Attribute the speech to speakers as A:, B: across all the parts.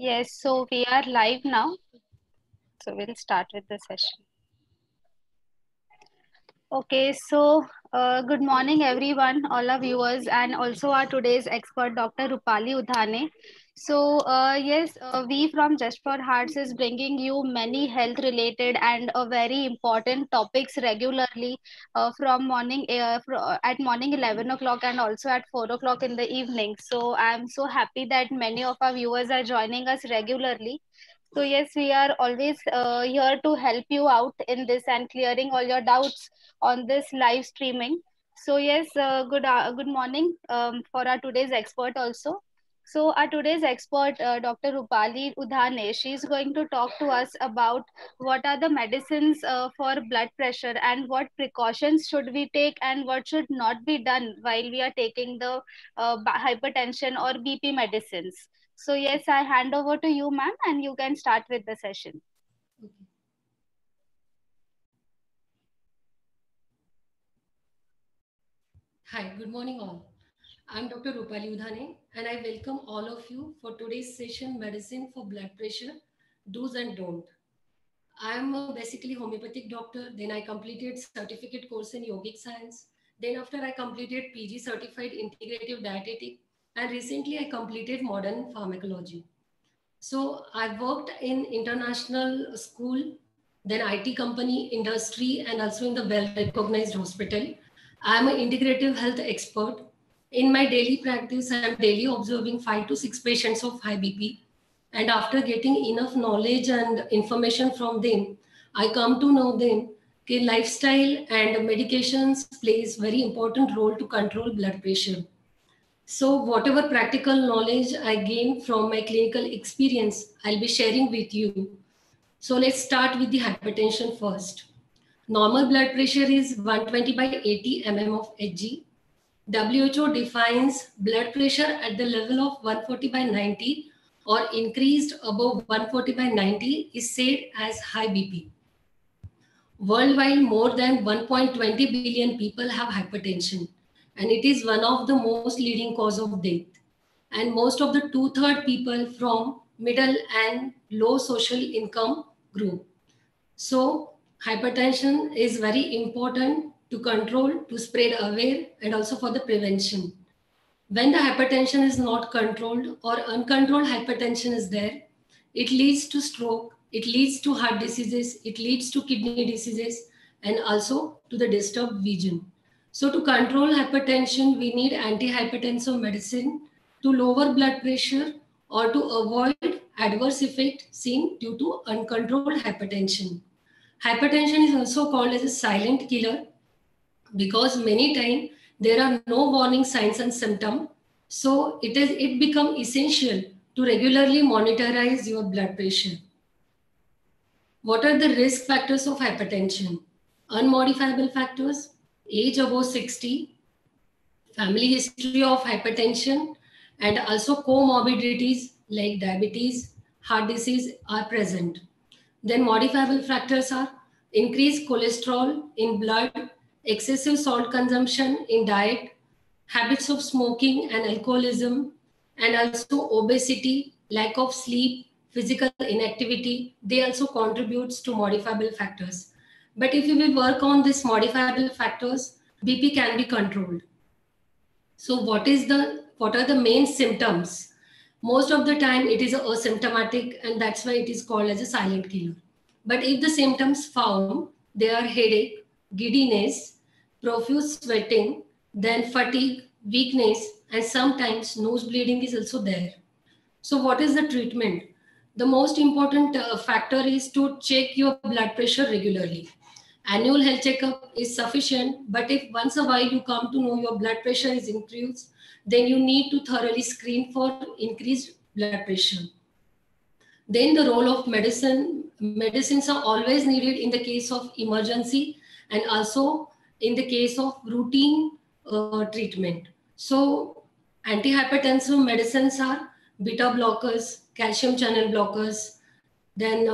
A: Yes, so we are live now. So we'll start with the session. Okay, so good morning, everyone, all our viewers, and also our today's expert, Dr. Rupali Udhane. So, yes, we from Just for Hearts is bringing you many health related and very important topics regularly from morning at morning 11 o'clock and also at 4 o'clock in the evening. So, I'm so happy that many of our viewers are joining us regularly. So yes, we are always here to help you out in this and clearing all your doubts on this live streaming. So yes, good morning for our today's expert also. So our today's expert, Dr. Rupali Udhane, she is going to talk to us about what are the medicines for blood pressure and what precautions should we take and what should not be done while we are taking the hypertension or BP medicines. So yes, I hand over to you, ma'am, and you can start with the session.
B: Okay. Hi, good morning all. I'm Dr. Rupali Udhane and I welcome all of you for today's session Medicine for Blood Pressure, Do's and Don't. I'm basically homeopathic doctor, then I completed certificate course in yogic science. Then after I completed PG certified integrative dietetic and recently I completed modern pharmacology. So I worked in international school, then IT company, industry, and also in the well-recognized hospital. I'm an integrative health expert. In my daily practice, I'm daily observing 5 to 6 patients of high BP. And after getting enough knowledge and information from them, I come to know them that lifestyle and medications plays very important role to control blood pressure. So whatever practical knowledge I gain from my clinical experience, I'll be sharing with you. So let's start with the hypertension first. Normal blood pressure is 120 by 80 mm of Hg. WHO defines blood pressure at the level of 140 by 90 or increased above 140 by 90 is said as high BP. Worldwide, more than 1.20 billion people have hypertension, and it is one of the most leading cause of death. And most of the two-thirds people from middle and low social income group. So hypertension is very important to control, to spread aware, and also for the prevention. When the hypertension is not controlled or uncontrolled hypertension is there, it leads to stroke, it leads to heart diseases, it leads to kidney diseases, and also to the disturbed vision. So to control hypertension, we need antihypertensive medicine to lower blood pressure or to avoid adverse effect seen due to uncontrolled hypertension. Hypertension is also called as a silent killer because many times there are no warning signs and symptoms. So it becomes essential to regularly monitorize your blood pressure. What are the risk factors of hypertension? Unmodifiable factors, age above 60, family history of hypertension, and also comorbidities like diabetes, heart disease are present. Then modifiable factors are increased cholesterol in blood, excessive salt consumption in diet, habits of smoking and alcoholism, and also obesity, lack of sleep, physical inactivity. They also contributes to modifiable factors. But if we will work on these modifiable factors, BP can be controlled. So what are the main symptoms? Most of the time it is asymptomatic and that's why it is called as a silent killer. But if the symptoms found, they are headache, giddiness, profuse sweating, then fatigue, weakness, and sometimes nose bleeding is also there. So what is the treatment? The most important factor is to check your blood pressure regularly. Annual health checkup is sufficient, but if once a while you come to know your blood pressure is increased, then you need to thoroughly screen for increased blood pressure. Then the role of medicines are always needed in the case of emergency and also in the case of routine treatment. So antihypertensive medicines are beta blockers, calcium channel blockers, then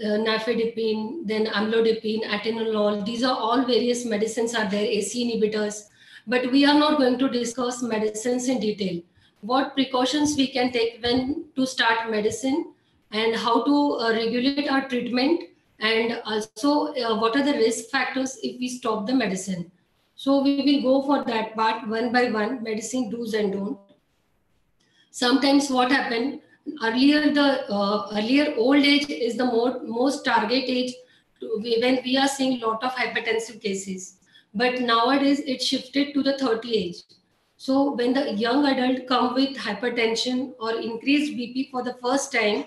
B: nifedipine, then amlodipine, atenolol. These are all various medicines are there, AC inhibitors. But we are not going to discuss medicines in detail. what precautions we can take when to start medicine, and how to regulate our treatment, and also what are the risk factors if we stop the medicine. So we will go for that part one by one, medicine do's and don't. Sometimes what happened earlier, the earlier old age is the most target age when we are seeing lot of hypertensive cases, but nowadays it shifted to the 30 age. So when the young adult come with hypertension or increased BP for the first time,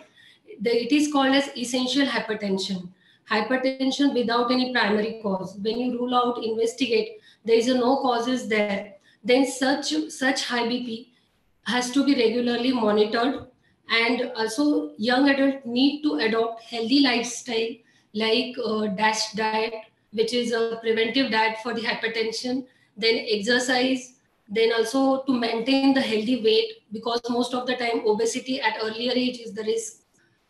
B: it is called as essential hypertension. Hypertension without any primary cause. When you rule out, investigate, there is a no causes there, then such high BP has to be regularly monitored. And also young adult need to adopt healthy lifestyle, like dash diet, which is a preventive diet for the hypertension, then exercise, then also to maintain the healthy weight, because most of the time obesity at earlier age is the risk.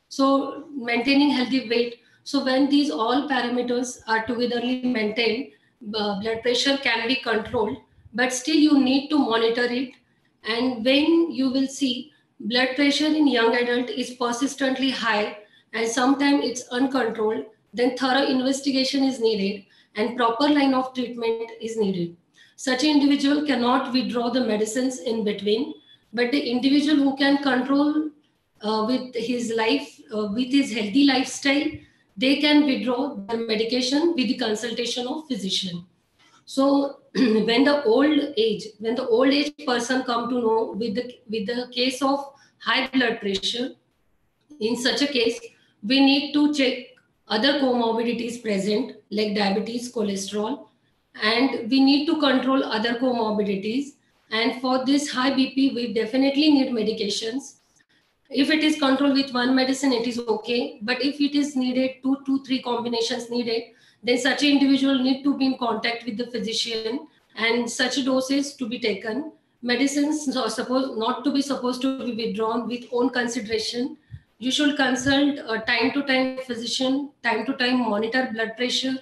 B: So maintaining healthy weight. So when these all parameters are togetherly maintained, blood pressure can be controlled, but still you need to monitor it. And when you will see blood pressure in young adult is persistently high and sometimes it's uncontrolled, then thorough investigation is needed and proper line of treatment is needed. Such an individual cannot withdraw the medicines in between, but the individual who can control with his life, with his healthy lifestyle, they can withdraw their medication with the consultation of physician. So when the old age person come to know with the case of high blood pressure, in such a case, we need to check other comorbidities present like diabetes, cholesterol, and we need to control other comorbidities. And for this high BP, we definitely need medications. If it is controlled with one medicine, it is okay. But if it is needed, three combinations needed, then such an individual need to be in contact with the physician and such doses to be taken. Medicines are supposed to be withdrawn with own consideration. You should consult time to time physician, time to time monitor blood pressure,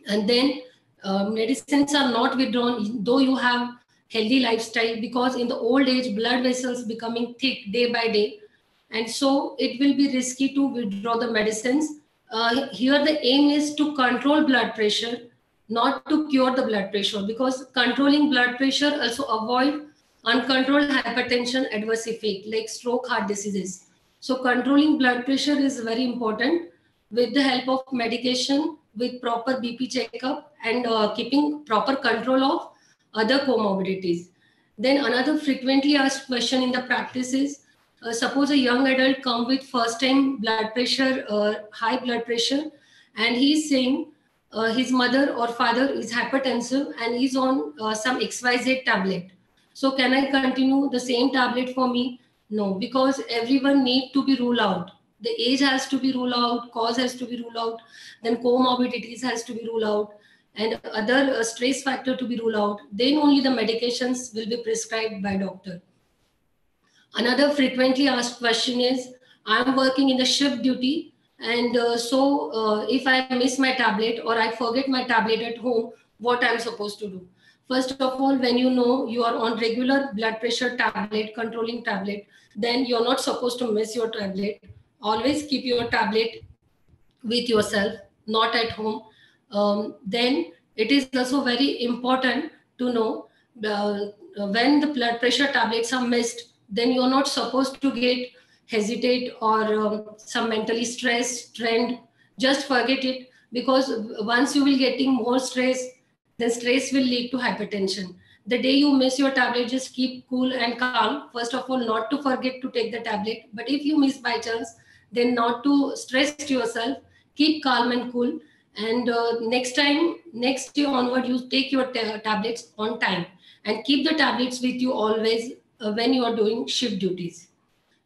B: and then medicines are not withdrawn though you have healthy lifestyle, because in the old age blood vessels becoming thick day by day, and so it will be risky to withdraw the medicines. Here the aim is to control blood pressure, not to cure the blood pressure, because controlling blood pressure also avoid uncontrolled hypertension adverse effect like stroke, heart diseases. So controlling blood pressure is very important with the help of medication, with proper BP checkup, and keeping proper control of other comorbidities. Then another frequently asked question in the practice is, suppose a young adult come with first time blood pressure, high blood pressure, and he is saying his mother or father is hypertensive and is on some XYZ tablet. So can I continue the same tablet for me? No, because everyone need to be ruled out. The age has to be ruled out, cause has to be ruled out, then comorbidities has to be ruled out, and other stress factor to be ruled out. Then only the medications will be prescribed by doctor. Another frequently asked question is, I'm working in the shift duty, and if I miss my tablet or I forget my tablet at home, what I'm supposed to do? First of all, when you know you are on regular blood pressure tablet, controlling tablet, then you're not supposed to miss your tablet. Always keep your tablet with yourself, not at home. Then it is also very important to know when the blood pressure tablets are missed, then you're not supposed to get hesitate or some mentally stressed trend. Just forget it, because once you will getting more stress, then stress will lead to hypertension. The day you miss your tablet, just keep cool and calm. First of all, not to forget to take the tablet, but if you miss by chance, then not to stress yourself, keep calm and cool. And next day onward, you take your tablets on time and keep the tablets with you always when you are doing shift duties.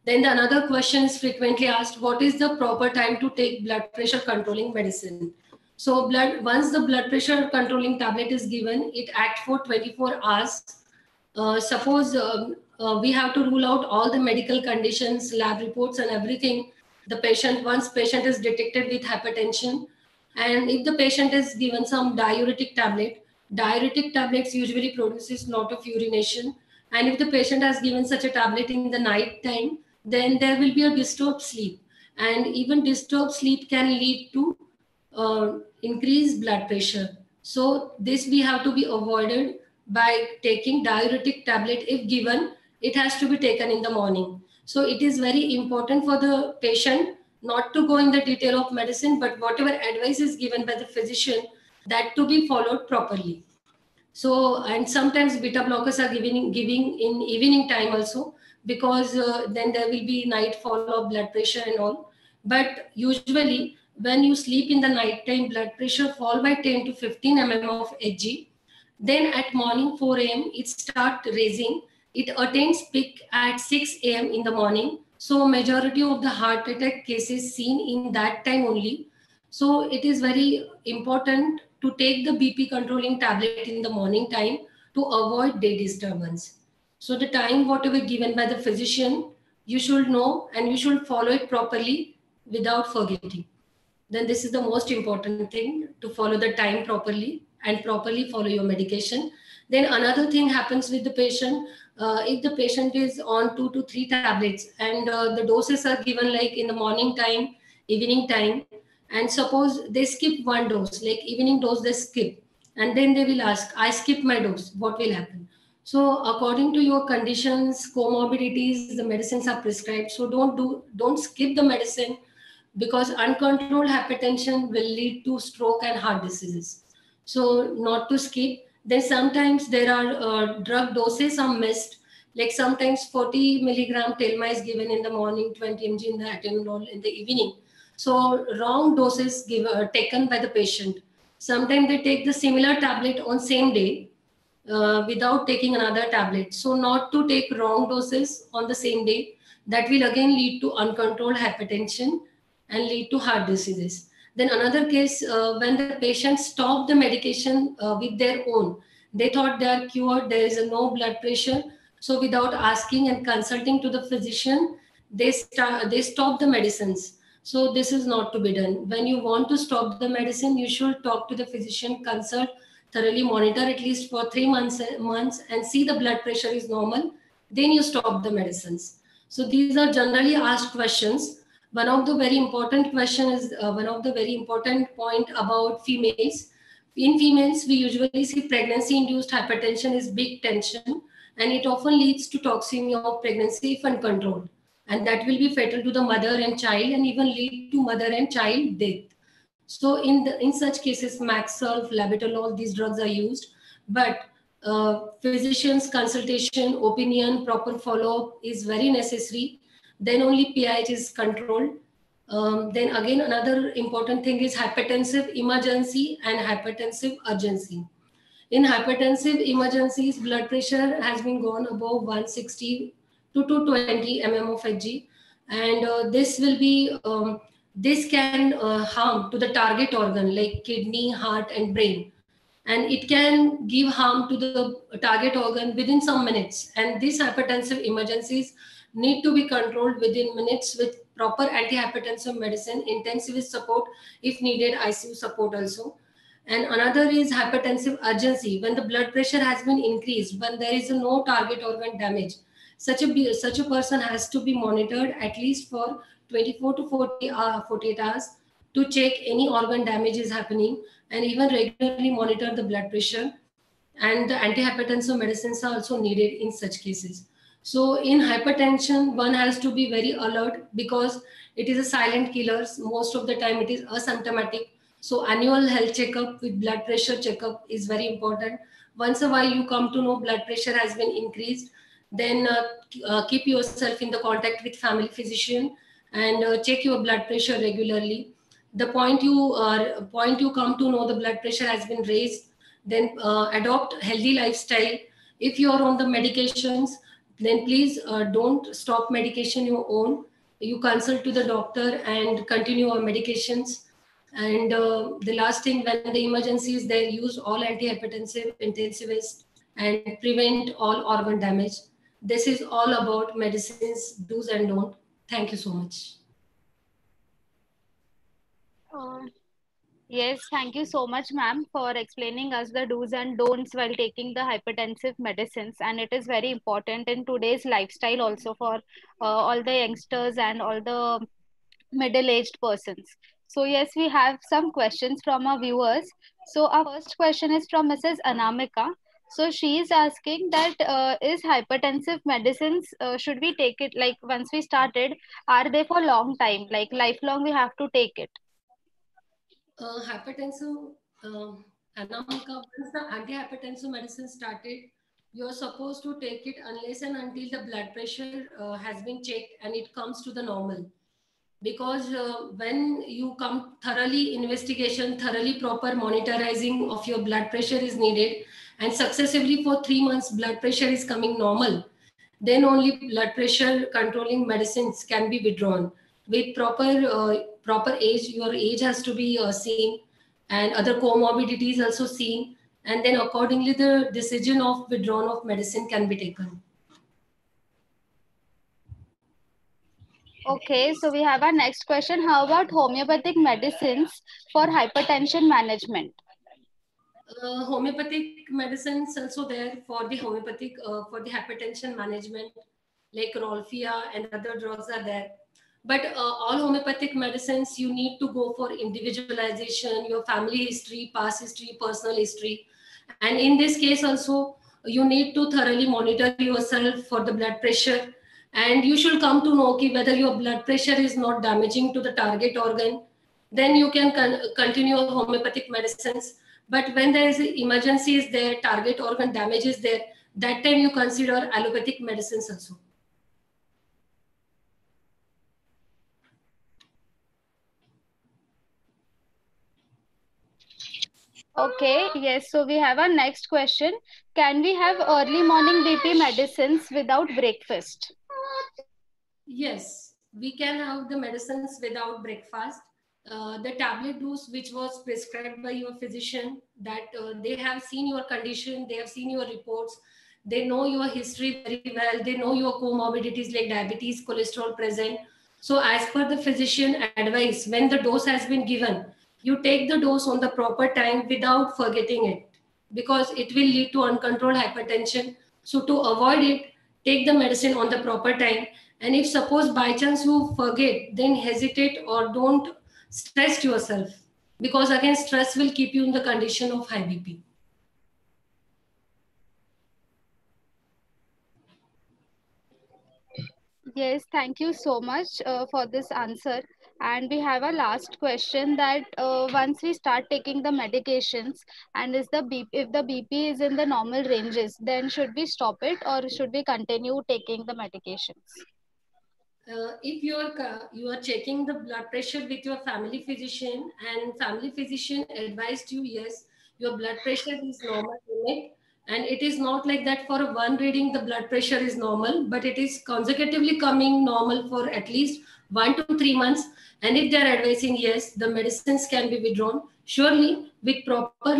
B: Then the another question is frequently asked, what is the proper time to take blood pressure controlling medicine? So once the blood pressure controlling tablet is given, it acts for 24 hours. Suppose we have to rule out all the medical conditions, lab reports and everything. Once patient is detected with hypertension, and if the patient is given some diuretic tablets usually produces lot of urination, And if the patient has given such a tablet in the night time, then there will be a disturbed sleep, and even disturbed sleep can lead to increased blood pressure. So this we have to be avoided by taking diuretic tablet. If given, it has to be taken in the morning. So it is very important for the patient not to go in the detail of medicine, but whatever advice is given by the physician, that to be followed properly. So, and sometimes beta blockers are giving in evening time also, because then there will be night fall of blood pressure and all. But usually when you sleep in the night time, blood pressure fall by 10 to 15 mm of Hg. Then at morning 4 a.m. it start raising. It attains peak at 6 a.m. in the morning. So majority of the heart attack cases seen in that time only. So it is very important to take the BP controlling tablet in the morning time to avoid day disturbance. So the time whatever given by the physician, you should know and you should follow it properly without forgetting. Then this is the most important thing, to follow the time properly and properly follow your medication. Then another thing happens with the patient, if the patient is on 2 to 3 tablets, and the doses are given like in the morning time, evening time, and suppose they skip one dose, like evening dose they skip, and then they will ask, I skip my dose, what will happen? So according to your conditions, comorbidities, the medicines are prescribed. So don't skip the medicine, because uncontrolled hypertension will lead to stroke and heart diseases. So not to skip. Then sometimes there are drug doses are missed. Like sometimes 40 milligram telma is given in the morning, 20 mg in the atenolol in the evening. So wrong doses taken by the patient. Sometimes they take the similar tablet on same day without taking another tablet. So not to take wrong doses on the same day, that will again lead to uncontrolled hypertension and lead to heart diseases. Then another case, when the patients stop the medication with their own, they thought they are cured, there is a no blood pressure. So without asking and consulting to the physician, they stop the medicines. So this is not to be done. When you want to stop the medicine, you should talk to the physician, consult, thoroughly monitor at least for 3 months and see the blood pressure is normal. Then you stop the medicines. So these are generally asked questions. One of the very important question is one of the very important point about females. In females, we usually see pregnancy induced hypertension is big tension, and it often leads to toxemia of pregnancy if uncontrolled, and that will be fatal to the mother and child and even lead to mother and child death. So in such cases, Maxolf, labetalol, these drugs are used, but physician's consultation, opinion, proper follow-up is very necessary. Then only PIH is controlled. Then again, another important thing is hypertensive emergency and hypertensive urgency. In hypertensive emergencies, blood pressure has been gone above 160 to 220 mm of Hg, and this can harm to the target organ like kidney, heart, and brain, and it can give harm to the target organ within some minutes. And these hypertensive emergencies need to be controlled within minutes with proper antihypertensive medicine, intensivist support, if needed, ICU support also. And another is hypertensive urgency, when the blood pressure has been increased, when there is no target organ damage. Such a person has to be monitored at least for 24 to 48 hours to check any organ damage is happening, and even regularly monitor the blood pressure. And the antihypertensive medicines are also needed in such cases. So in hypertension, one has to be very alert because it is a silent killer. Most of the time it is asymptomatic. So annual health checkup with blood pressure checkup is very important. Once a while you come to know blood pressure has been increased, then keep yourself in the contact with family physician and check your blood pressure regularly. The point you come to know the blood pressure has been raised, then adopt healthy lifestyle. If you are on the medications, then please don't stop medication your own. You consult to the doctor and continue your medications. And the last thing, when the emergency is there, use all antihypertensive intensivist and prevent all organ damage. This is all about medicines do's and don't. Thank you so much.
A: Uh, Yes, thank you so much, ma'am, for explaining us the do's and don'ts while taking the hypertensive medicines. And it is very important in today's lifestyle also for all the youngsters and all the middle-aged persons. So yes, we have some questions from our viewers. So our first question is from Mrs. Anamika. So she is asking that is hypertensive medicines should we take it like once we started, are they for long time, like lifelong we have to take it?
B: Hypertensive, Anamika, once the antihypertensive medicine started, you're supposed to take it unless and until the blood pressure has been checked and it comes to the normal. Because when you come thoroughly investigation, thoroughly proper monitoring of your blood pressure is needed, and successively for 3 months blood pressure is coming normal, then only blood pressure controlling medicines can be withdrawn with proper age. Your age has to be seen, and other comorbidities also seen, and then accordingly the decision of withdrawal of medicine can be taken.
A: Okay, so we have our next question. How about homeopathic medicines for hypertension management?
B: Homeopathic medicines also there for the homeopathic for the hypertension management, like Rolfia and other drugs are there. But all homeopathic medicines you need to go for individualization, your family history, past history, personal history, and in this case also you need to thoroughly monitor yourself for the blood pressure, and you should come to know whether your blood pressure is not damaging to the target organ, then you can continue homeopathic medicines. But when there is emergency is there, target organ damage is there, that time you consider allopathic medicines also.
A: Okay, yes, so we have our next question. Can we have early morning BP medicines without breakfast?
B: Yes, we can have the medicines without breakfast. The tablet dose which was prescribed by your physician, that they have seen your condition, they have seen your reports, they know your history very well, they know your comorbidities like diabetes, cholesterol present. So as per the physician advice, when the dose has been given, you take the dose on the proper time without forgetting it, because it will lead to uncontrolled hypertension. So to avoid it, take the medicine on the proper time. And if suppose by chance you forget, then hesitate or don't stress yourself, because again stress will keep you in the condition of high BP.
A: Yes, thank you so much for this answer. And we have a last question that once we start taking the medications and is the BP, if the BP is in the normal ranges, then should we stop it or should we continue taking the medications?
B: If you are checking the blood pressure with your family physician and family physician advised you, yes, your blood pressure is normal limit, and it is not like that for one reading the blood pressure is normal, but it is consecutively coming normal for at least 1 to 3 months. And if they are advising, yes, the medicines can be withdrawn, surely with proper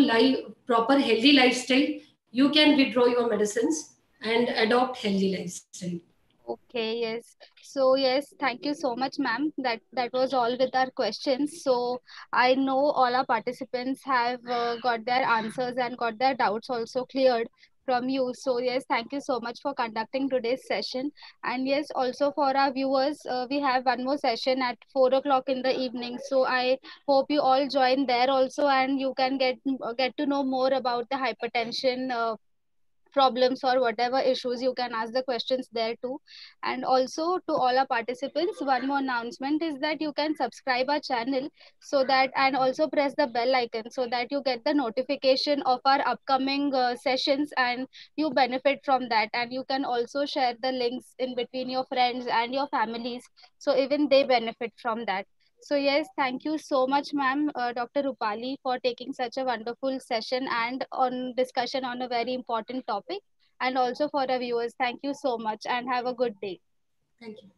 B: healthy lifestyle you can withdraw your medicines and adopt healthy lifestyle.
A: Okay, yes. So yes, thank you so much, ma'am. That was all with our questions. So I know all our participants have got their answers and got their doubts also cleared from you. So yes, thank you so much for conducting today's session. And yes, also for our viewers, we have one more session at 4 o'clock in the evening. So I hope you all join there also, and you can get to know more about the hypertension. Problems or whatever issues, you can ask the questions there too. And also to all our participants, one more announcement is that you can subscribe our channel, so that, and also press the bell icon so that you get the notification of our upcoming sessions and you benefit from that. And you can also share the links in between your friends and your families, so even they benefit from that. So yes, thank you so much, ma'am, Dr. Rupali, for taking such a wonderful session and on discussion on a very important topic. And also for our viewers, thank you so much and have a good day.
B: Thank you.